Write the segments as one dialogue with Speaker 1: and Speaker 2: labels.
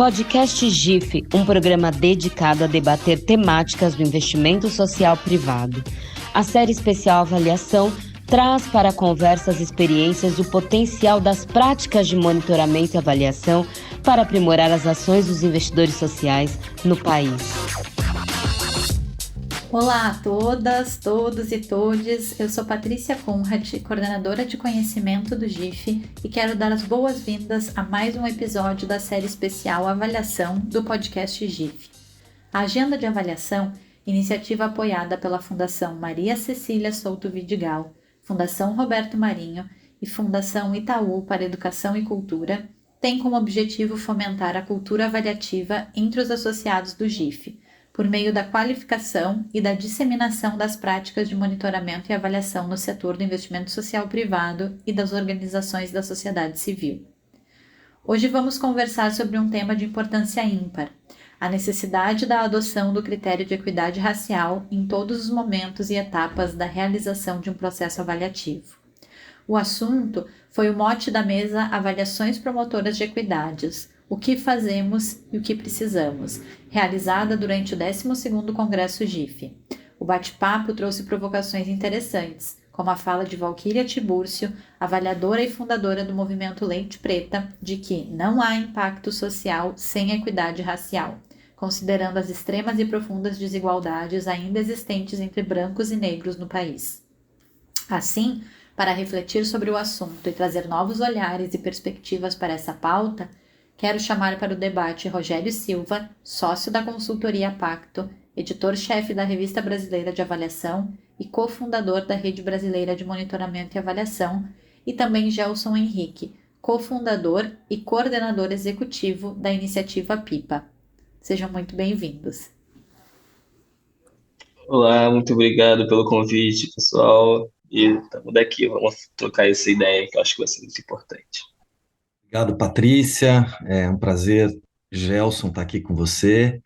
Speaker 1: Podcast GIF, um programa dedicado a debater temáticas do investimento social privado. A série especial Avaliação traz para a conversa as experiências e o potencial das práticas de monitoramento e avaliação para aprimorar as ações dos investidores sociais no país.
Speaker 2: Olá a todas, todos e todes, eu sou Patrícia Conrad, coordenadora de conhecimento do GIF e quero dar as boas-vindas a mais um episódio da série especial Avaliação do podcast GIF. A Agenda de Avaliação, iniciativa apoiada pela Fundação Maria Cecília Souto Vidigal, Fundação Roberto Marinho e Fundação Itaú para Educação e Cultura, tem como objetivo fomentar a cultura avaliativa entre os associados do GIF, por meio da qualificação e da disseminação das práticas de monitoramento e avaliação no setor do investimento social privado e das organizações da sociedade civil. Hoje vamos conversar sobre um tema de importância ímpar, a necessidade da adoção do critério de equidade racial em todos os momentos e etapas da realização de um processo avaliativo. O assunto foi o mote da mesa Avaliações Promotoras de Equidades, o que fazemos e o que precisamos, realizada durante o 12º Congresso GIF. O bate-papo trouxe provocações interessantes, como a fala de Valquíria Tibúrcio, avaliadora e fundadora do movimento Lente Preta, de que não há impacto social sem equidade racial, considerando as extremas e profundas desigualdades ainda existentes entre brancos e negros no país. Assim, para refletir sobre o assunto e trazer novos olhares e perspectivas para essa pauta, quero chamar para o debate Rogério Silva, sócio da consultoria Pacto, editor-chefe da Revista Brasileira de Avaliação e cofundador da Rede Brasileira de Monitoramento e Avaliação, e também Gelson Henrique, cofundador e coordenador executivo da iniciativa PIPA. Sejam muito bem-vindos.
Speaker 3: Olá, muito obrigado pelo convite, pessoal. E estamos daqui, vamos trocar essa ideia que eu acho que vai ser muito importante.
Speaker 4: Obrigado, Patrícia. É um prazer, Gelson, estar aqui com você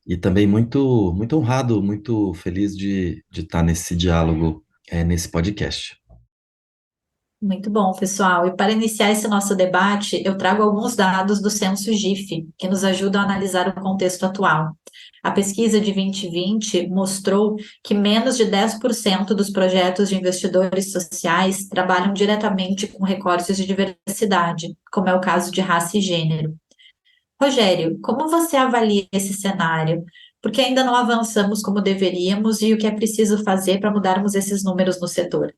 Speaker 4: e também muito honrado, muito feliz de estar nesse diálogo, nesse podcast.
Speaker 2: Muito bom, pessoal. E para iniciar esse nosso debate, eu trago alguns dados do Censo GIF, que nos ajudam a analisar o contexto atual. A pesquisa de 2020 mostrou que menos de 10% dos projetos de investidores sociais trabalham diretamente com recortes de diversidade, como é o caso de raça e gênero. Rogério, como você avalia esse cenário? Porque ainda não avançamos como deveríamos e o que é preciso fazer para mudarmos esses números no setor?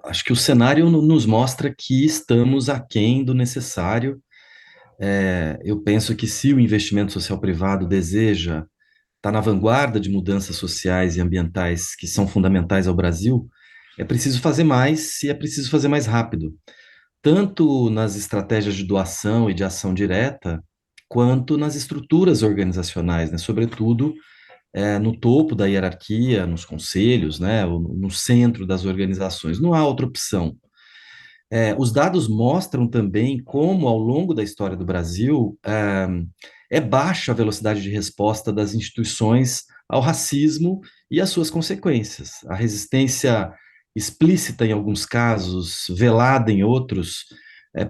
Speaker 4: Acho que o cenário nos mostra que estamos aquém do necessário. Eu penso que se o investimento social privado deseja estar na vanguarda de mudanças sociais e ambientais que são fundamentais ao Brasil, é preciso fazer mais e é preciso fazer mais rápido, tanto nas estratégias de doação e de ação direta, quanto nas estruturas organizacionais, né? Sobretudo no topo da hierarquia, nos conselhos, né? No centro das organizações. Não há outra opção. Os dados mostram também como, ao longo da história do Brasil, é baixa a velocidade de resposta das instituições ao racismo e às suas consequências. A resistência explícita em alguns casos, velada em outros,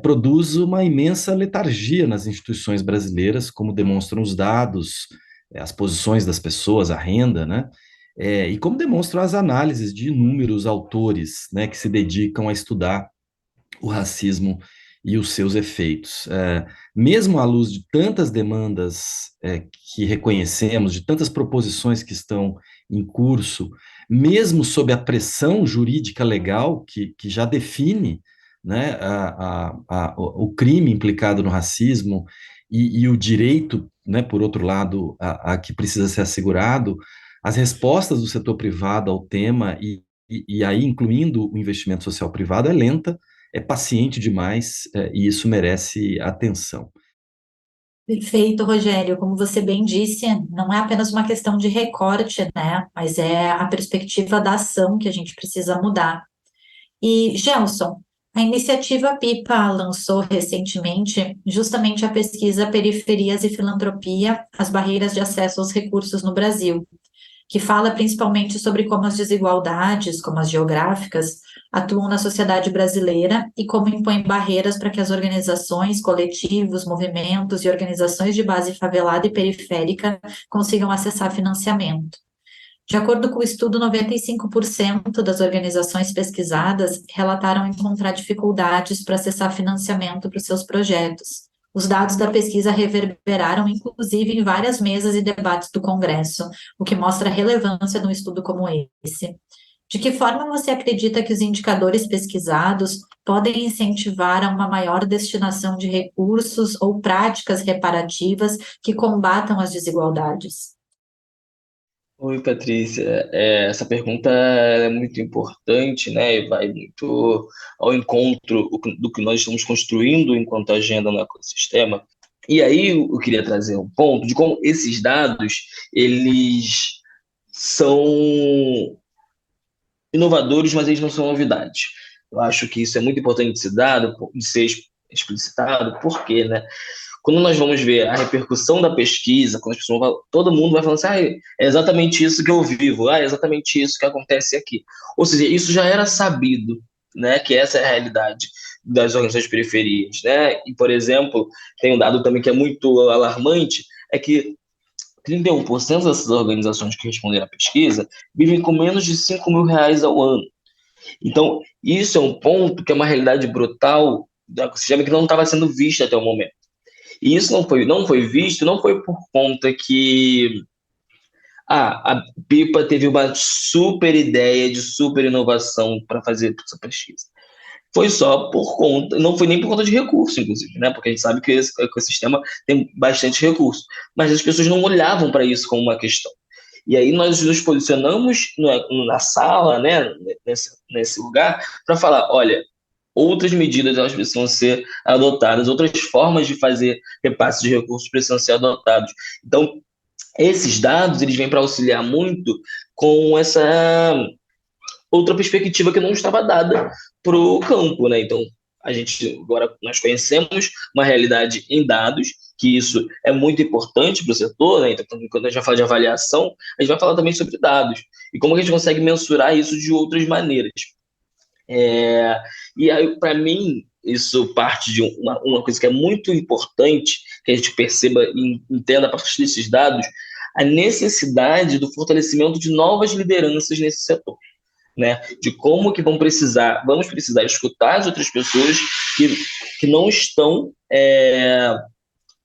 Speaker 4: produz uma imensa letargia nas instituições brasileiras, como demonstram os dados, as posições das pessoas, a renda, né? E como demonstram as análises de inúmeros autores, né, que se dedicam a estudar o racismo e os seus efeitos. Mesmo à luz de tantas demandas que reconhecemos, de tantas proposições que estão em curso, mesmo sob a pressão jurídica legal que já define, né, o crime implicado no racismo e o direito, né, por outro lado, a que precisa ser assegurado, as respostas do setor privado ao tema, e aí incluindo o investimento social privado, é lenta, é paciente demais, e isso merece atenção.
Speaker 2: Perfeito, Rogério. Como você bem disse, não é apenas uma questão de recorte, né? Mas é a perspectiva da ação que a gente precisa mudar. E, Gelson, a iniciativa PIPA lançou recentemente justamente a pesquisa Periferias e Filantropia, as barreiras de acesso aos recursos no Brasil, que fala principalmente sobre como as desigualdades, como as geográficas, atuam na sociedade brasileira e como impõem barreiras para que as organizações, coletivos, movimentos e organizações de base favelada e periférica consigam acessar financiamento. De acordo com o estudo, 95% das organizações pesquisadas relataram encontrar dificuldades para acessar financiamento para os seus projetos. Os dados da pesquisa reverberaram, inclusive, em várias mesas e debates do Congresso, o que mostra a relevância de um estudo como esse. De que forma você acredita que os indicadores pesquisados podem incentivar a uma maior destinação de recursos ou práticas reparativas que combatam as desigualdades?
Speaker 3: Oi, Patrícia. Essa pergunta é muito importante, né? E vai muito ao encontro do que nós estamos construindo enquanto agenda no ecossistema. E aí eu queria trazer um ponto de como esses dados, eles são inovadores, mas eles não são novidades. Eu acho que isso é muito importante de ser dado, de ser explicitado, porque, né? Quando nós vamos ver a repercussão da pesquisa, quando as pessoas todo mundo vai falando assim, é exatamente isso que eu vivo, é exatamente isso que acontece aqui. Ou seja, isso já era sabido, né, que essa é a realidade das organizações de periferias, né? E, por exemplo, tem um dado também que é muito alarmante, é que 31% dessas organizações que responderam à pesquisa vivem com menos de R$ 5.000 ao ano. Então, isso é um ponto que é uma realidade brutal do ecossistema que não estava sendo vista até o momento. E isso não foi visto, não foi por conta que a Pipa teve uma super ideia de super inovação para fazer essa pesquisa. Foi só por conta, não foi nem por conta de recurso, inclusive, né? Porque a gente sabe que esse ecossistema tem bastante recurso, mas as pessoas não olhavam para isso como uma questão. E aí nós nos posicionamos na sala, né, nesse lugar, para falar, olha, outras medidas elas precisam ser adotadas, outras formas de fazer repasse de recursos precisam ser adotados. Então, esses dados eles vêm para auxiliar muito com essa outra perspectiva que não estava dada para o campo, né? Então, agora nós conhecemos uma realidade em dados, que isso é muito importante para o setor, né? Então, quando a gente vai falar de avaliação, a gente vai falar também sobre dados e como a gente consegue mensurar isso de outras maneiras. E aí, para mim, isso parte de uma coisa que é muito importante que a gente perceba e entenda a partir desses dados, a necessidade do fortalecimento de novas lideranças nesse setor, né? De como que vamos precisar escutar as outras pessoas que não estão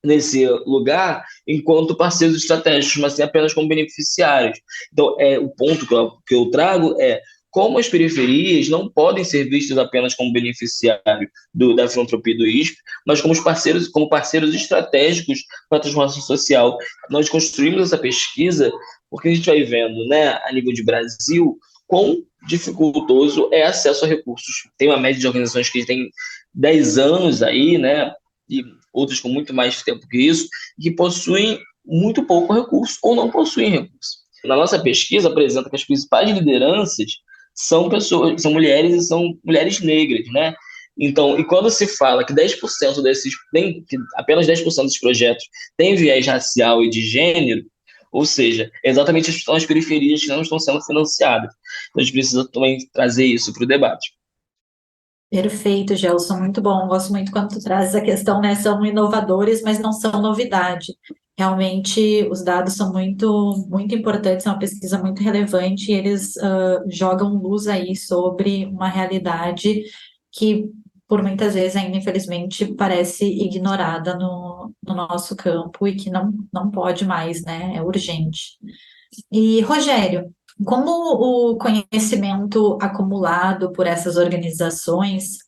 Speaker 3: nesse lugar enquanto parceiros estratégicos, mas sim apenas como beneficiários. Então, o ponto que eu trago é como as periferias não podem ser vistas apenas como beneficiários da filantropia do ISP, mas como parceiros estratégicos para a transformação social. Nós construímos essa pesquisa porque a gente vai vendo, né, a nível de Brasil, quão dificultoso é acesso a recursos. Tem uma média de organizações que tem 10 anos aí, né, e outras com muito mais tempo que isso, que possuem muito pouco recurso ou não possuem recurso. Na nossa pesquisa apresenta que as principais lideranças são mulheres e são mulheres negras, né? Então, e quando se fala que 10% que apenas 10% dos projetos têm viés racial e de gênero, ou seja, exatamente são as periferias que não estão sendo financiadas. Então, a gente precisa também trazer isso para o debate.
Speaker 2: Perfeito, Gelson, muito bom. Gosto muito quando tu traz a questão, né? São inovadores, mas não são novidade. Realmente, os dados são muito, muito importantes, é uma pesquisa muito relevante e eles jogam luz aí sobre uma realidade que, por muitas vezes, ainda, infelizmente, parece ignorada no nosso campo e que não pode mais, né? É urgente. E, Rogério, como o conhecimento acumulado por essas organizações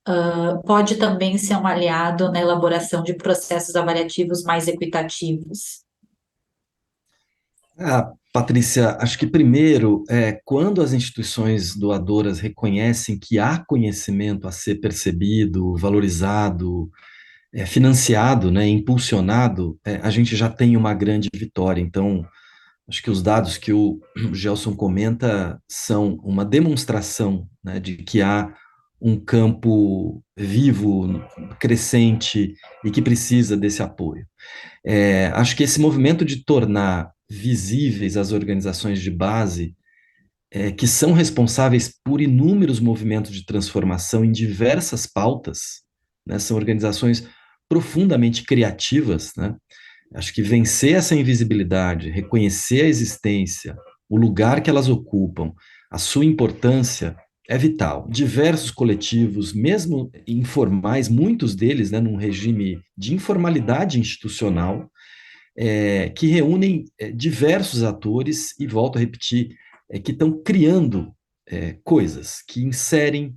Speaker 2: pode também ser um aliado na elaboração de processos avaliativos mais equitativos?
Speaker 4: Patrícia, acho que primeiro, quando as instituições doadoras reconhecem que há conhecimento a ser percebido, valorizado, financiado, né, impulsionado, a gente já tem uma grande vitória. Então, acho que os dados que o Gelson comenta são uma demonstração, né, de que há um campo vivo, crescente e que precisa desse apoio. Acho que esse movimento de tornar visíveis as organizações de base que são responsáveis por inúmeros movimentos de transformação em diversas pautas, né? São organizações profundamente criativas, né? Acho que vencer essa invisibilidade, reconhecer a existência, o lugar que elas ocupam, a sua importância é vital. Diversos coletivos, mesmo informais, muitos deles, né, num regime de informalidade institucional, que reúnem diversos atores, e volto a repetir, que estão criando coisas, que inserem,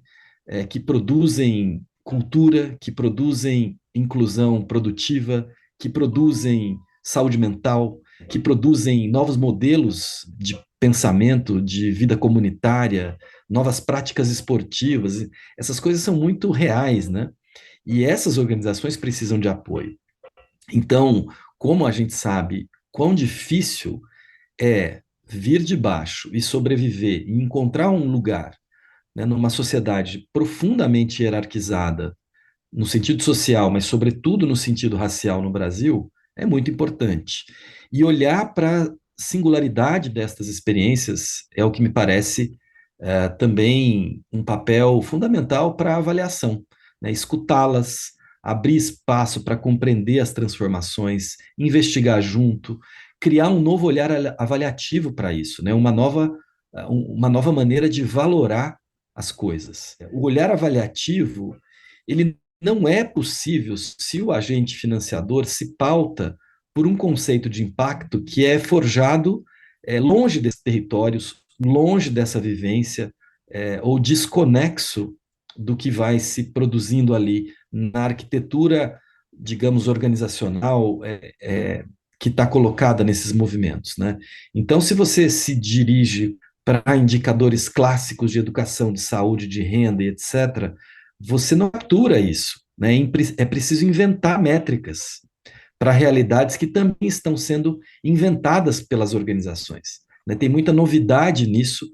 Speaker 4: que produzem cultura, que produzem inclusão produtiva, que produzem saúde mental, que produzem novos modelos de pensamento, de vida comunitária, novas práticas esportivas. Essas coisas são muito reais, né? E essas organizações precisam de apoio. Então, como a gente sabe quão difícil é vir de baixo e sobreviver e encontrar um lugar, né, numa sociedade profundamente hierarquizada, no sentido social, mas sobretudo no sentido racial no Brasil, é muito importante. E olhar para a singularidade destas experiências é o que me parece também um papel fundamental para a avaliação, né? Escutá-las, abrir espaço para compreender as transformações, investigar junto, criar um novo olhar avaliativo para isso, né? Uma nova maneira de valorar as coisas. O olhar avaliativo, ele não é possível se o agente financiador se pauta por um conceito de impacto que é forjado longe desses territórios, longe dessa vivência, ou desconexo do que vai se produzindo ali na arquitetura, digamos, organizacional, que está colocada nesses movimentos, né? Então, se você se dirige para indicadores clássicos de educação, de saúde, de renda e etc., você não captura isso, né? É preciso inventar métricas para realidades que também estão sendo inventadas pelas organizações, né? Tem muita novidade nisso,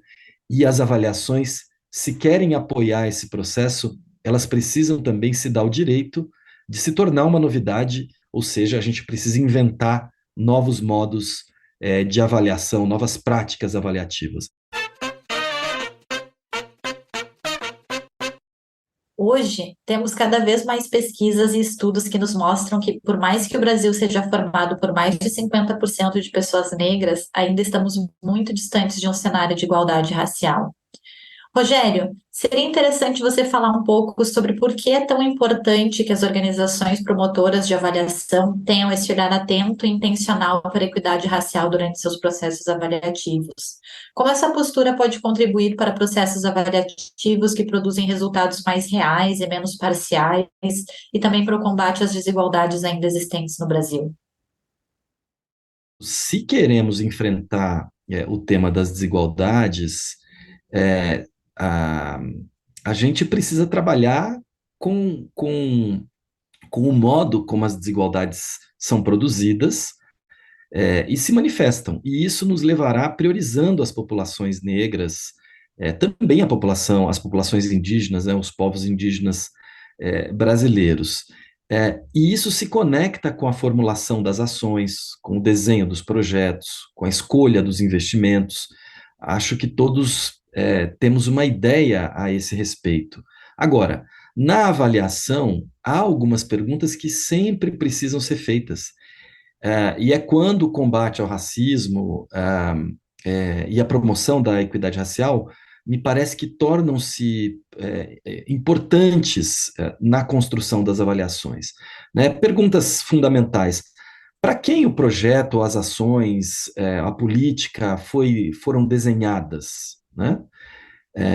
Speaker 4: e as avaliações, se querem apoiar esse processo, elas precisam também se dar o direito de se tornar uma novidade, ou seja, a gente precisa inventar novos modos de avaliação, novas práticas avaliativas.
Speaker 2: Hoje, temos cada vez mais pesquisas e estudos que nos mostram que, por mais que o Brasil seja formado por mais de 50% de pessoas negras, ainda estamos muito distantes de um cenário de igualdade racial. Rogério, seria interessante você falar um pouco sobre por que é tão importante que as organizações promotoras de avaliação tenham esse olhar atento e intencional para a equidade racial durante seus processos avaliativos. Como essa postura pode contribuir para processos avaliativos que produzem resultados mais reais e menos parciais, e também para o combate às desigualdades ainda existentes no Brasil?
Speaker 4: Se queremos enfrentar o tema das desigualdades, é, a, a gente precisa trabalhar com o modo como as desigualdades são produzidas e se manifestam. E isso nos levará priorizando as populações negras, também as populações indígenas, né, os povos indígenas brasileiros. E isso se conecta com a formulação das ações, com o desenho dos projetos, com a escolha dos investimentos. Acho que todos temos uma ideia a esse respeito. Agora, na avaliação, há algumas perguntas que sempre precisam ser feitas. E é quando o combate ao racismo e a promoção da equidade racial me parece que tornam-se importantes na construção das avaliações, né? Perguntas fundamentais. Para quem o projeto, as ações, a política foram desenhadas, né?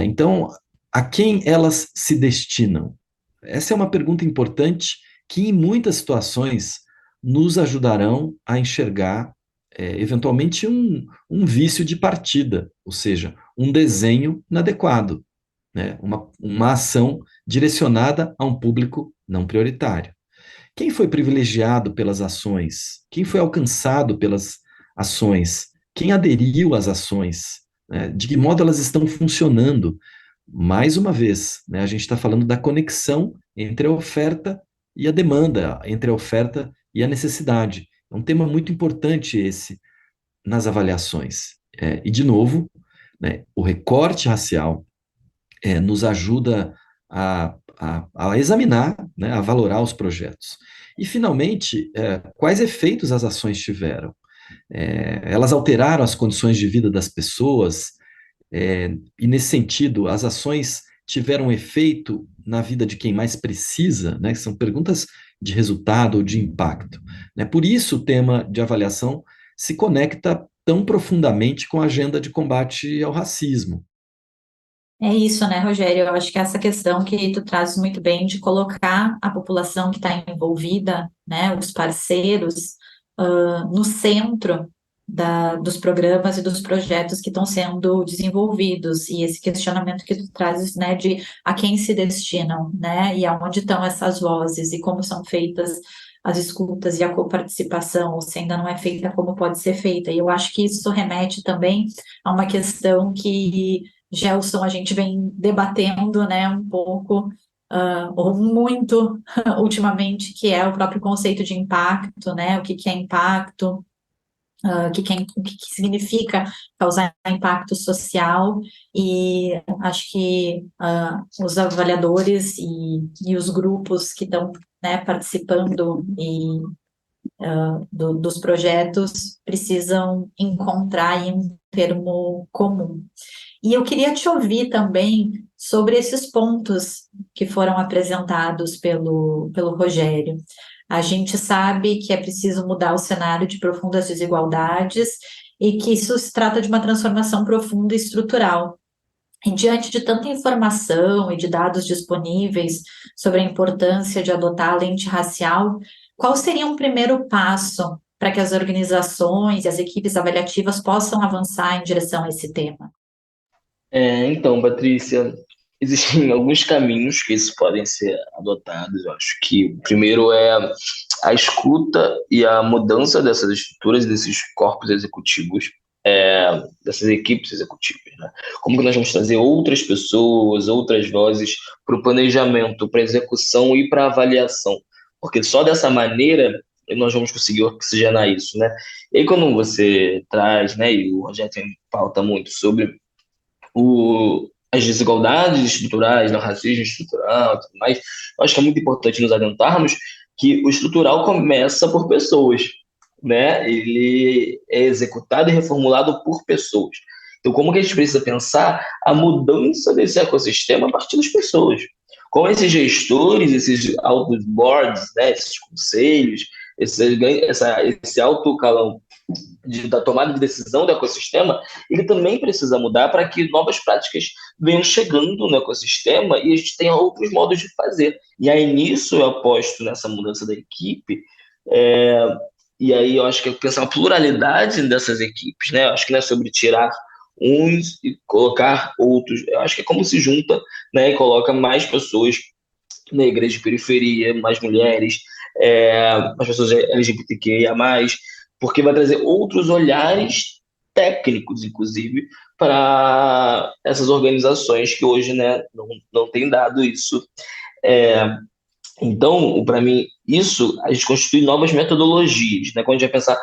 Speaker 4: Então, a quem elas se destinam? Essa é uma pergunta importante que, em muitas situações, nos ajudarão a enxergar, eventualmente, um vício de partida, ou seja, um desenho inadequado, né? Uma ação direcionada a um público não prioritário. Quem foi privilegiado pelas ações? Quem foi alcançado pelas ações? Quem aderiu às ações? Né? De que modo elas estão funcionando? Mais uma vez, né, a gente está falando da conexão entre a oferta e a demanda, entre a oferta e a necessidade. É um tema muito importante esse nas avaliações. E, de novo, né? O recorte racial nos ajuda a examinar, né, a valorar os projetos. E, finalmente, quais efeitos as ações tiveram? Elas alteraram as condições de vida das pessoas, e, nesse sentido, as ações tiveram efeito na vida de quem mais precisa, né? São perguntas de resultado ou de impacto, né? Por isso, o tema de avaliação se conecta tão profundamente com a agenda de combate ao racismo.
Speaker 2: É isso, né, Rogério? Eu acho que essa questão que tu trazes muito bem de colocar a população que está envolvida, né, os parceiros, no centro dos programas e dos projetos que estão sendo desenvolvidos, e esse questionamento que tu trazes, né, de a quem se destinam, né, e aonde estão essas vozes, e como são feitas as escutas e a coparticipação, ou se ainda não é feita, como pode ser feita. E eu acho que isso remete também a uma questão que, Gelson, a gente vem debatendo, né, um pouco, ou muito ultimamente, que é o próprio conceito de impacto, né, o que é impacto, o que significa causar impacto social, e acho que os avaliadores e os grupos que estão, né, participando dos projetos precisam encontrar aí um termo comum. E eu queria te ouvir também sobre esses pontos que foram apresentados pelo Rogério. A gente sabe que é preciso mudar o cenário de profundas desigualdades e que isso se trata de uma transformação profunda e estrutural. E diante de tanta informação e de dados disponíveis sobre a importância de adotar a lente racial, qual seria um primeiro passo para que as organizações e as equipes avaliativas possam avançar em direção a esse tema?
Speaker 3: Então, Patrícia, existem alguns caminhos que isso podem ser adotados. Eu acho que o primeiro é a escuta e a mudança dessas estruturas, desses corpos executivos, dessas equipes executivas, né? Como que nós vamos trazer outras pessoas, outras vozes para o planejamento, para a execução e para a avaliação? Porque só dessa maneira nós vamos conseguir oxigenar isso, né? E aí, quando você traz, né, e o Rogério pauta muito sobre as desigualdades estruturais, né, o racismo estrutural e tudo mais, eu acho que é muito importante nos atentarmos que o estrutural começa por pessoas, né? Ele é executado e reformulado por pessoas. Então, como que a gente precisa pensar a mudança desse ecossistema a partir das pessoas? Como esses gestores, esses altos boards, né, esses conselhos, esse alto calão da tomada de decisão do ecossistema, ele também precisa mudar para que novas práticas venham chegando no ecossistema e a gente tenha outros modos de fazer. E aí, nisso, eu aposto nessa mudança da equipe, e aí eu acho que é pensar uma pluralidade dessas equipes, né? Eu acho que não é sobre tirar uns e colocar outros. Eu acho que é como se junta, né, e coloca mais pessoas negras de periferia, mais mulheres, mais pessoas LGBTQIA+, porque vai trazer outros olhares técnicos, inclusive, para essas organizações que hoje, né, não tem dado isso. Então, para mim, isso a gente constitui novas metodologias, né? Quando a gente vai pensar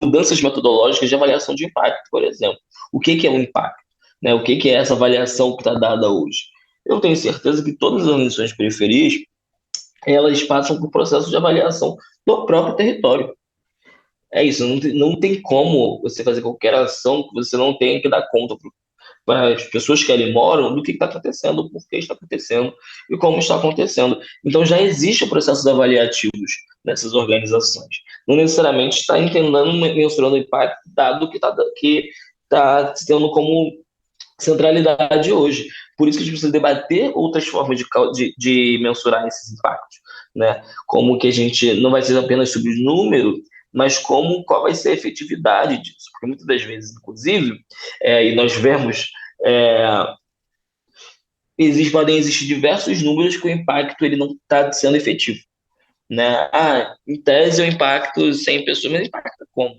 Speaker 3: mudanças metodológicas de avaliação de impacto, por exemplo. O que é um impacto? Né? O que é essa avaliação que está dada hoje? Eu tenho certeza que todas as organizações de periferias, elas passam por processo de avaliação do próprio território. É isso, não tem como você fazer qualquer ação que você não tenha que dar conta para as pessoas que ali moram do que está acontecendo, por que está acontecendo e como está acontecendo. Então já existe o processo de avaliativos nessas organizações. Não necessariamente está entendendo, mensurando o impacto dado que está tendo como centralidade hoje. Por isso que a gente precisa debater outras formas de mensurar esses impactos, né? Como que a gente não vai ser apenas sobre o número, mas qual vai ser a efetividade disso. Porque muitas das vezes, inclusive, e nós vemos, podem existir diversos números que o impacto ele não está sendo efetivo, né? Em tese, o impacto 100 pessoas, mas impacta como?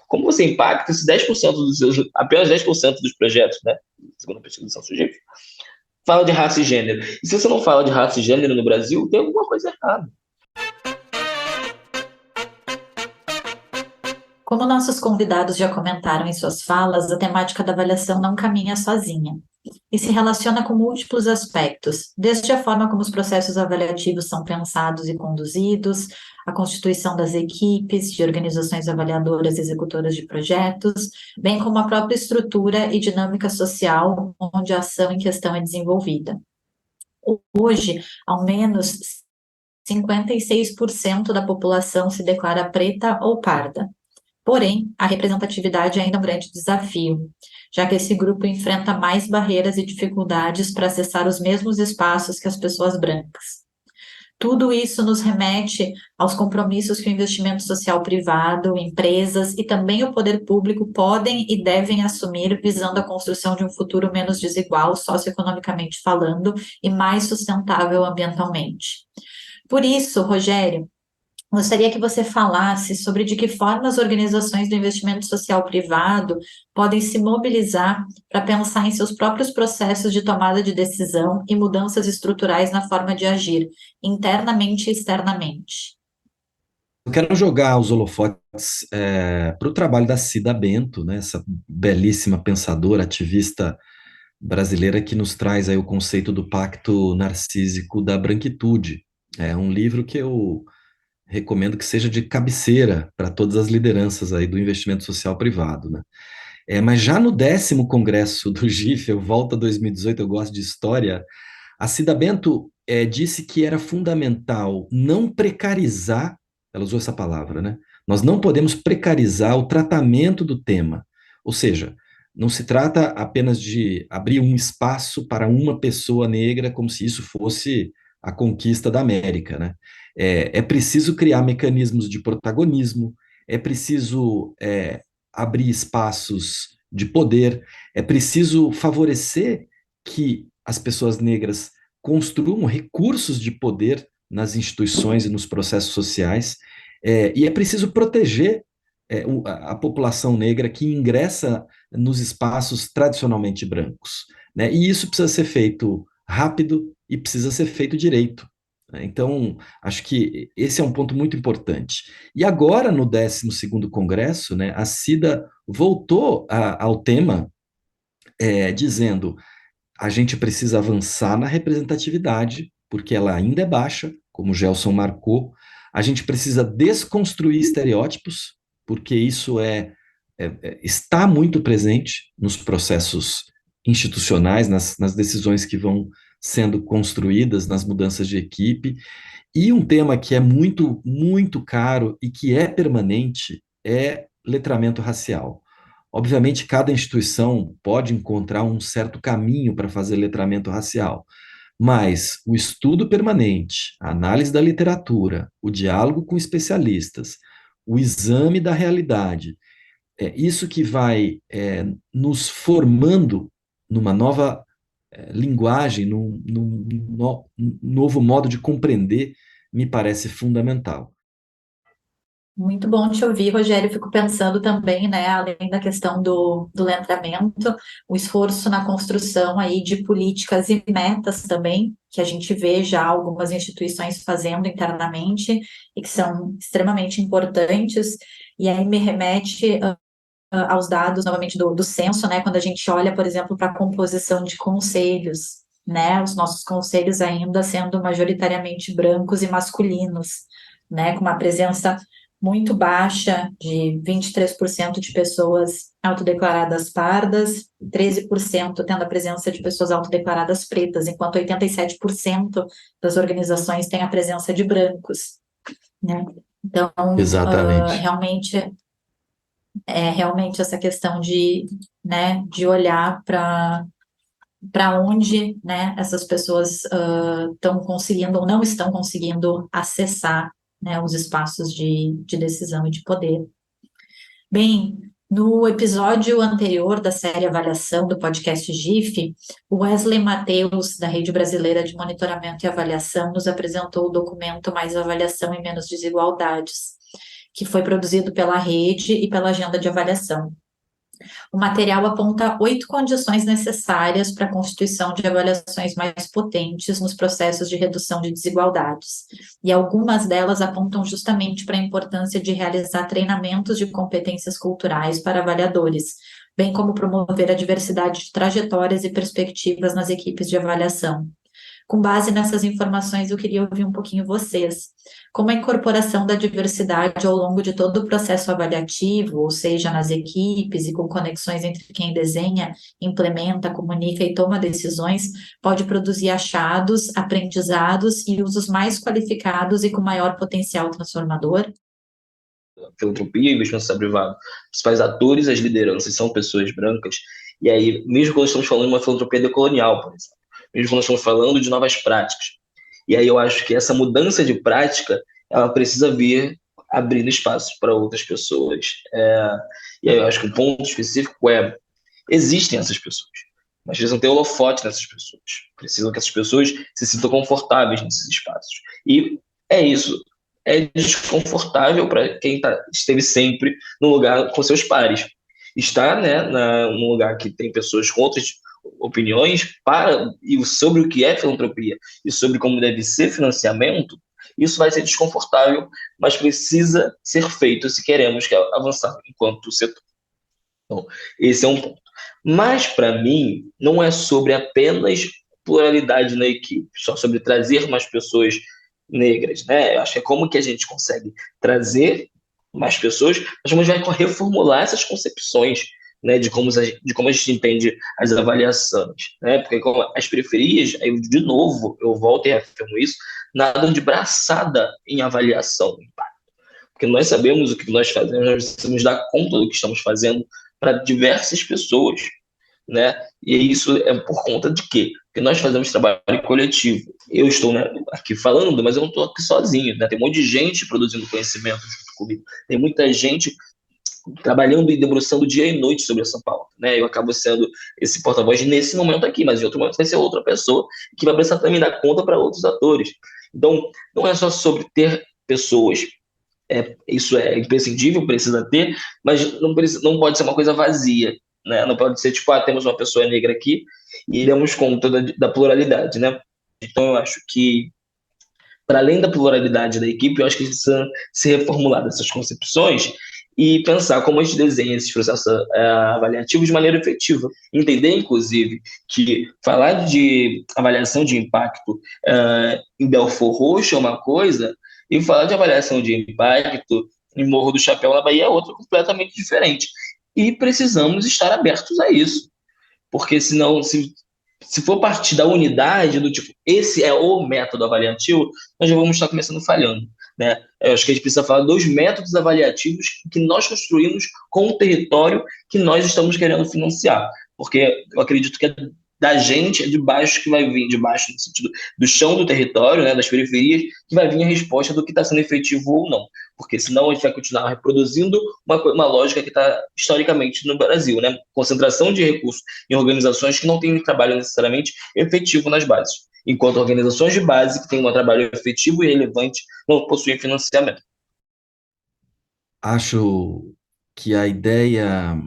Speaker 3: Como você impacta se 10% apenas 10% dos projetos, né, segundo a pesquisa do Censo Gênero, fala de raça e gênero? E se você não fala de raça e gênero no Brasil, tem alguma coisa errada.
Speaker 2: Como nossos convidados já comentaram em suas falas, a temática da avaliação não caminha sozinha e se relaciona com múltiplos aspectos, desde a forma como os processos avaliativos são pensados e conduzidos, a constituição das equipes de organizações avaliadoras e executoras de projetos, bem como a própria estrutura e dinâmica social onde a ação em questão é desenvolvida. Hoje, ao menos 56% da população se declara preta ou parda. Porém, a representatividade é ainda um grande desafio, já que esse grupo enfrenta mais barreiras e dificuldades para acessar os mesmos espaços que as pessoas brancas. Tudo isso nos remete aos compromissos que o investimento social privado, empresas e também o poder público podem e devem assumir, visando a construção de um futuro menos desigual, socioeconomicamente falando, e mais sustentável ambientalmente. Por isso, Rogério, gostaria que você falasse sobre de que forma as organizações do investimento social privado podem se mobilizar para pensar em seus próprios processos de tomada de decisão e mudanças estruturais na forma de agir, internamente e externamente.
Speaker 4: Eu quero jogar os holofotes para o trabalho da Cida Bento, né, essa belíssima pensadora, ativista brasileira que nos traz aí o conceito do pacto narcísico da branquitude. É um livro que eu recomendo que seja de cabeceira para todas as lideranças aí do investimento social privado, né? Mas já no 10º Congresso do GIF, eu volto a 2018, eu gosto de história, a Cida Bento disse que era fundamental não precarizar, ela usou essa palavra, né? Nós não podemos precarizar o tratamento do tema. Ou seja, não se trata apenas de abrir um espaço para uma pessoa negra, como se isso fosse a conquista da América, né? É preciso criar mecanismos de protagonismo, é preciso abrir espaços de poder, é preciso favorecer que as pessoas negras construam recursos de poder nas instituições e nos processos sociais, e é preciso proteger a população negra que ingressa nos espaços tradicionalmente brancos, né? E isso precisa ser feito rápido e precisa ser feito direito, né? Então, acho que esse é um ponto muito importante. E agora, no 12º Congresso, né, a Cida voltou ao tema, dizendo a gente precisa avançar na representatividade, porque ela ainda é baixa, como o Gelson marcou. A gente precisa desconstruir estereótipos, porque isso está muito presente nos processos institucionais, nas decisões que vão sendo construídas, nas mudanças de equipe. E um tema que é muito, muito caro e que é permanente é letramento racial. Obviamente, cada instituição pode encontrar um certo caminho para fazer letramento racial, mas o estudo permanente, a análise da literatura, o diálogo com especialistas, o exame da realidade, é isso que vai nos formando numa nova linguagem, num novo modo de compreender, me parece fundamental.
Speaker 2: Muito bom te ouvir, Rogério. Fico pensando também, né, além da questão do letramento, o esforço na construção aí de políticas e metas também, que a gente vê já algumas instituições fazendo internamente e que são extremamente importantes. E aí me remete aos dados, novamente, do censo, né, quando a gente olha, por exemplo, para a composição de conselhos, né, os nossos conselhos ainda sendo majoritariamente brancos e masculinos, né, com uma presença muito baixa, de 23% de pessoas autodeclaradas pardas, 13% tendo a presença de pessoas autodeclaradas pretas, enquanto 87% das organizações têm a presença de brancos, né? Então,
Speaker 4: Exatamente.
Speaker 2: realmente essa questão de, né, de olhar para onde, né, essas pessoas estão conseguindo ou não estão conseguindo acessar, né, os espaços de decisão e de poder. Bem, no episódio anterior da série Avaliação do podcast GIF, o Wesley Mateus, da Rede Brasileira de Monitoramento e Avaliação, nos apresentou o documento Mais Avaliação e Menos Desigualdades, que foi produzido pela rede e pela Agenda de Avaliação. O material aponta 8 condições necessárias para a constituição de avaliações mais potentes nos processos de redução de desigualdades, e algumas delas apontam justamente para a importância de realizar treinamentos de competências culturais para avaliadores, bem como promover a diversidade de trajetórias e perspectivas nas equipes de avaliação. Com base nessas informações, eu queria ouvir um pouquinho vocês. Como a incorporação da diversidade ao longo de todo o processo avaliativo, ou seja, nas equipes e com conexões entre quem desenha, implementa, comunica e toma decisões, pode produzir achados, aprendizados e usos mais qualificados e com maior potencial transformador?
Speaker 3: Filantropia e investimento social privado. Os principais atores, as lideranças, são pessoas brancas. E aí, mesmo quando estamos falando de uma filantropia decolonial, por exemplo, mesmo quando estamos falando de novas práticas. E aí eu acho que essa mudança de prática, ela precisa vir abrindo espaço para outras pessoas. E aí eu acho que o ponto específico existem essas pessoas, mas precisam ter holofote nessas pessoas. Precisam que essas pessoas se sintam confortáveis nesses espaços. E é isso. É desconfortável para quem esteve sempre no lugar com seus pares. Estar, né, num lugar que tem pessoas com outras opiniões e sobre o que é filantropia e sobre como deve ser financiamento, isso vai ser desconfortável, mas precisa ser feito se queremos avançar enquanto setor. Então, esse é um ponto. Mas, para mim, não é sobre apenas pluralidade na equipe, só sobre trazer mais pessoas negras, né? Eu acho que é como que a gente consegue trazer mais pessoas, mas como a gente vai reformular essas concepções, né, de como a gente entende as avaliações, né? Porque como as periferias, aí de novo, eu volto e reafirmo isso, nadam de braçada em avaliação, porque nós sabemos o que nós fazemos, nós precisamos dar conta do que estamos fazendo para diversas pessoas, né? E isso é por conta de quê? Porque nós fazemos trabalho coletivo. Eu estou, né, aqui falando, mas eu não estou aqui sozinho, né? Tem um monte de gente produzindo conhecimento junto comigo. Tem muita gente trabalhando e debruçando dia e noite sobre essa pauta, né? Eu acabo sendo esse porta-voz nesse momento aqui, mas em outro momento vai ser outra pessoa que vai precisar também dar conta para outros atores. Então, não é só sobre ter pessoas, isso é imprescindível, precisa ter, mas não pode ser uma coisa vazia, né? Não pode ser tipo, temos uma pessoa negra aqui e damos conta da pluralidade, né? Então, eu acho que, para além da pluralidade da equipe, eu acho que a gente precisa se reformular dessas concepções e pensar como a gente desenha esses processos avaliativos de maneira efetiva. Entender, inclusive, que falar de avaliação de impacto em Belfort Roxo é uma coisa, e falar de avaliação de impacto em Morro do Chapéu, na Bahia, é outra completamente diferente. E precisamos estar abertos a isso, porque senão, se for partir da unidade, do tipo, esse é o método avaliativo, nós já vamos estar começando falhando, né? Eu acho que a gente precisa falar dos métodos avaliativos que nós construímos com o território que nós estamos querendo financiar, porque eu acredito que da gente é de baixo que vai vir, de baixo no sentido do chão do território, né, das periferias, que vai vir a resposta do que está sendo efetivo ou não, porque senão a gente vai continuar reproduzindo uma lógica que está historicamente no Brasil, né? Concentração de recursos em organizações que não têm trabalho necessariamente efetivo nas bases, enquanto organizações de base que têm um trabalho efetivo e relevante não possuem financiamento.
Speaker 4: Acho que a ideia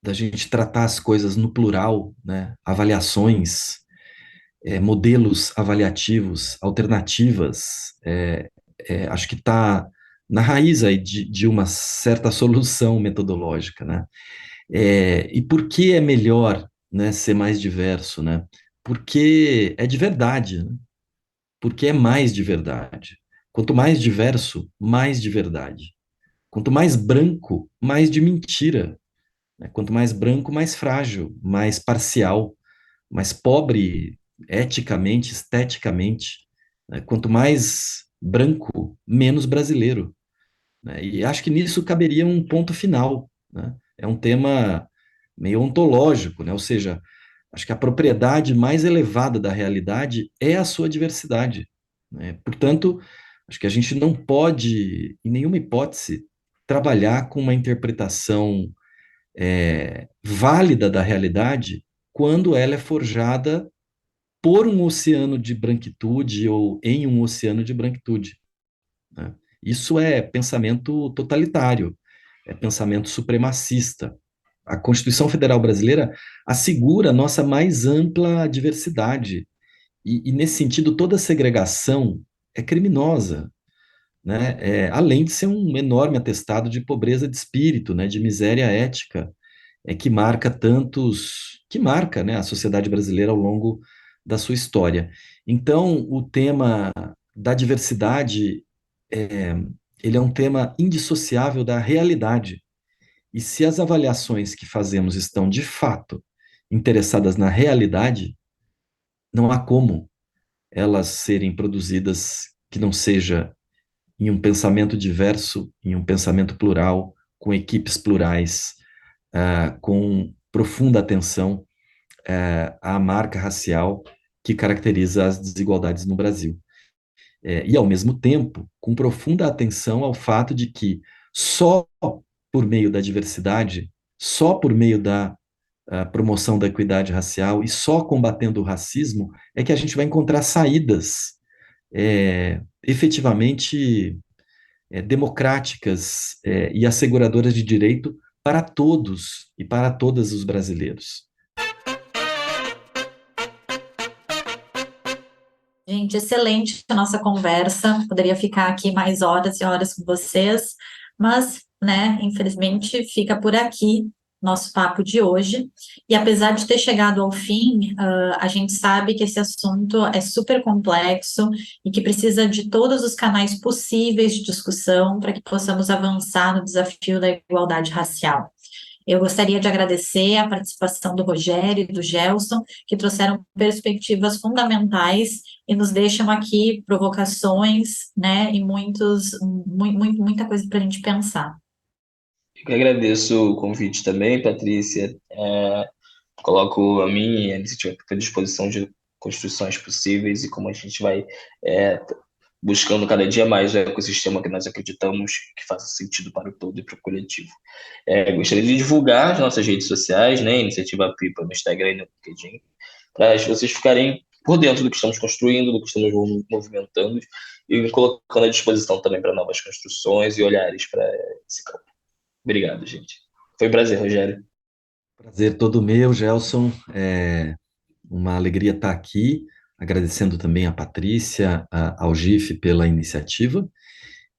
Speaker 4: da gente tratar as coisas no plural, né? Avaliações, modelos avaliativos, alternativas, acho que está na raiz aí de uma certa solução metodológica, né? E por que é melhor, né, ser mais diverso, né? Porque é de verdade, né? Porque é mais de verdade. Quanto mais diverso, mais de verdade. Quanto mais branco, mais de mentira, né? Quanto mais branco, mais frágil, mais parcial, mais pobre eticamente, esteticamente, né? Quanto mais branco, menos brasileiro, né? E acho que nisso caberia um ponto final, né? É um tema meio ontológico, né? Ou seja, acho que a propriedade mais elevada da realidade é a sua diversidade, né? Portanto, acho que a gente não pode, em nenhuma hipótese, trabalhar com uma interpretação válida da realidade quando ela é forjada por um oceano de branquitude ou em um oceano de branquitude, né? Isso é pensamento totalitário, é pensamento supremacista, A Constituição Federal Brasileira assegura a nossa mais ampla diversidade. E nesse sentido, toda segregação é criminosa, né? Além de ser um enorme atestado de pobreza de espírito, né? De miséria ética, que marca, né, a sociedade brasileira ao longo da sua história. Então, o tema da diversidade, é, ele é um tema indissociável da realidade. E se as avaliações que fazemos estão, de fato, interessadas na realidade, não há como elas serem produzidas que não seja em um pensamento diverso, em um pensamento plural, com equipes plurais, com profunda atenção à marca racial que caracteriza as desigualdades no Brasil. E, ao mesmo tempo, com profunda atenção ao fato de que só por meio da diversidade, só por meio da promoção da equidade racial e só combatendo o racismo é que a gente vai encontrar saídas efetivamente democráticas e asseguradoras de direito para todos e para todas os brasileiros.
Speaker 2: Gente, excelente a nossa conversa. Poderia ficar aqui mais horas e horas com vocês, mas, né, infelizmente fica por aqui nosso papo de hoje. E apesar de ter chegado ao fim, a gente sabe que esse assunto é super complexo e que precisa de todos os canais possíveis de discussão para que possamos avançar no desafio da igualdade racial. Eu gostaria de agradecer a participação do Rogério e do Gelson, que trouxeram perspectivas fundamentais e nos deixam aqui provocações, né, e muita coisa para a gente pensar.
Speaker 3: Eu que agradeço o convite também, Patrícia. Coloco a minha iniciativa à disposição de construções possíveis e como a gente vai buscando cada dia mais o ecossistema que nós acreditamos que faça sentido para o todo e para o coletivo. Gostaria de divulgar as nossas redes sociais, né, Iniciativa Pipa no Instagram e no LinkedIn, para vocês ficarem por dentro do que estamos construindo, do que estamos movimentando e colocando à disposição também para novas construções e olhares para esse campo. Obrigado, gente. Foi um prazer, Rogério.
Speaker 4: Prazer todo meu, Gelson. Uma alegria estar aqui, agradecendo também a Patrícia, ao GIF pela iniciativa.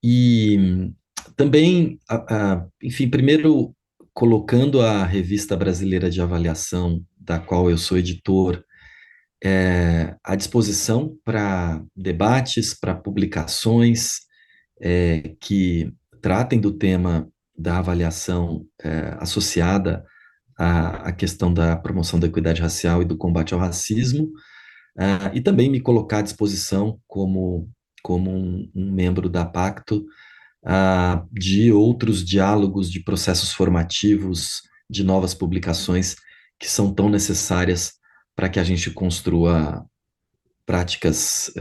Speaker 4: E também, enfim, primeiro colocando a Revista Brasileira de Avaliação, da qual eu sou editor, à disposição para debates, para publicações que tratem do tema da avaliação associada à questão da promoção da equidade racial e do combate ao racismo, e também me colocar à disposição como um membro da Pacto de outros diálogos, de processos formativos, de novas publicações que são tão necessárias para que a gente construa práticas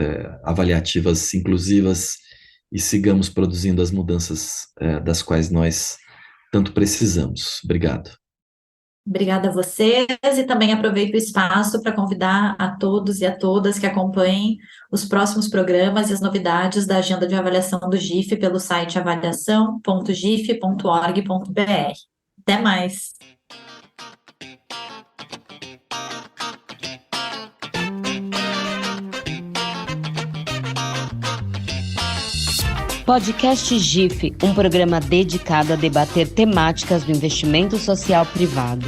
Speaker 4: avaliativas inclusivas e sigamos produzindo as mudanças das quais nós tanto precisamos. Obrigado.
Speaker 2: Obrigada a vocês e também aproveito o espaço para convidar a todos e a todas que acompanhem os próximos programas e as novidades da agenda de avaliação do GIF pelo site avaliação.gif.org.br. Até mais!
Speaker 1: Podcast GIF, um programa dedicado a debater temáticas do investimento social privado.